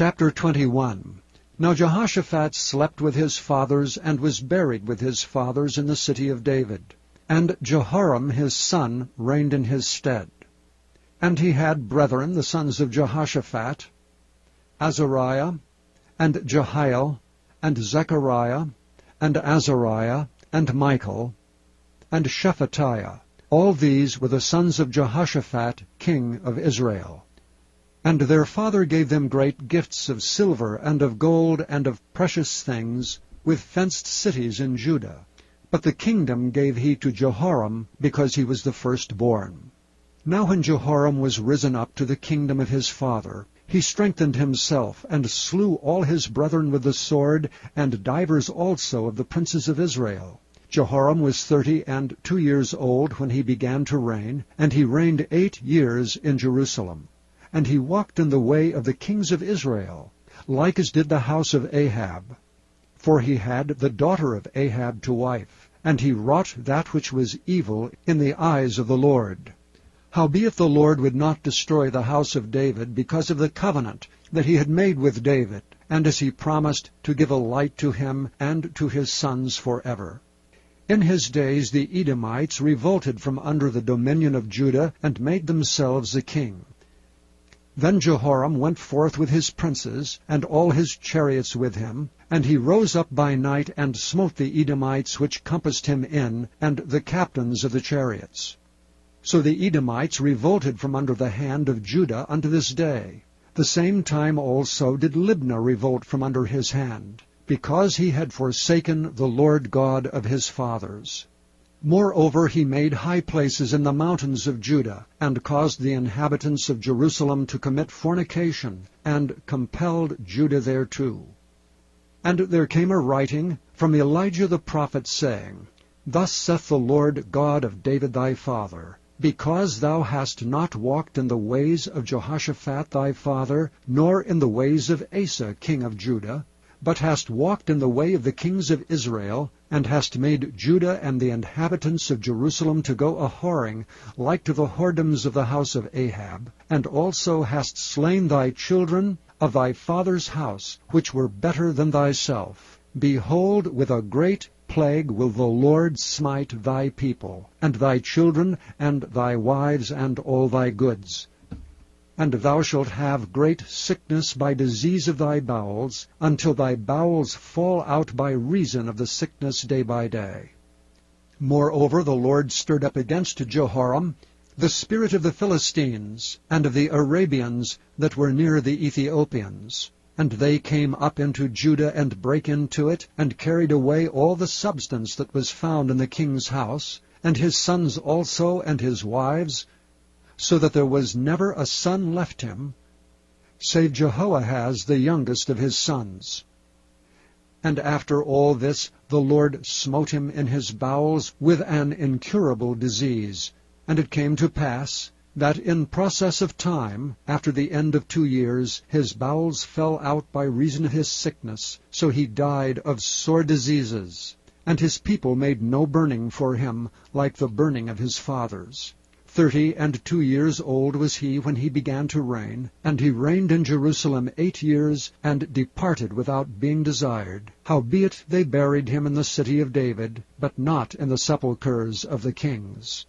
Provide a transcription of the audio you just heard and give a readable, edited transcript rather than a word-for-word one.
Chapter 21. Now Jehoshaphat slept with his fathers, and was buried with his fathers in the city of David. And Jehoram his son reigned in his stead. And he had brethren, the sons of Jehoshaphat, Azariah, and Jehiel, and Zechariah, and Azariah, and Michael, and Shephatiah. All these were the sons of Jehoshaphat, king of Israel. And their father gave them great gifts of silver, and of gold, and of precious things, with fenced cities in Judah. But the kingdom gave he to Jehoram, because he was the firstborn. Now when Jehoram was risen up to the kingdom of his father, he strengthened himself, and slew all his brethren with the sword, and divers also of the princes of Israel. Jehoram was 32 years old when he began to reign, and he reigned 8 years in Jerusalem. And he walked in the way of the kings of Israel, like as did the house of Ahab. For he had the daughter of Ahab to wife, and he wrought that which was evil in the eyes of the Lord. Howbeit the Lord would not destroy the house of David because of the covenant that he had made with David, and as he promised to give a light to him and to his sons forever. In his days the Edomites revolted from under the dominion of Judah, and made themselves a king. Then Jehoram went forth with his princes, and all his chariots with him, and he rose up by night, and smote the Edomites which compassed him in, and the captains of the chariots. So the Edomites revolted from under the hand of Judah unto this day. The same time also did Libnah revolt from under his hand, because he had forsaken the Lord God of his fathers. Moreover, he made high places in the mountains of Judah, and caused the inhabitants of Jerusalem to commit fornication, and compelled Judah thereto. And there came a writing from Elijah the prophet, saying, Thus saith the Lord God of David thy father, Because thou hast not walked in the ways of Jehoshaphat thy father, nor in the ways of Asa king of Judah, but hast walked in the way of the kings of Israel, and hast made Judah and the inhabitants of Jerusalem to go a-whoring, like to the whoredoms of the house of Ahab, and also hast slain thy children of thy father's house, which were better than thyself. Behold, with a great plague will the Lord smite thy people, and thy children, and thy wives, and all thy goods. And thou shalt have great sickness by disease of thy bowels, until thy bowels fall out by reason of the sickness day by day. Moreover, the Lord stirred up against Jehoram the spirit of the Philistines, and of the Arabians that were near the Ethiopians. And they came up into Judah, and brake into it, and carried away all the substance that was found in the king's house, and his sons also, and his wives, so that there was never a son left him, save Jehoahaz the youngest of his sons. And after all this the Lord smote him in his bowels with an incurable disease. And it came to pass, that in process of time, after the end of 2 years, his bowels fell out by reason of his sickness, so he died of sore diseases. And his people made no burning for him, like the burning of his fathers. 32 years old was he when he began to reign, and he reigned in Jerusalem 8 years, and departed without being desired. Howbeit they buried him in the city of David, but not in the sepulchres of the kings.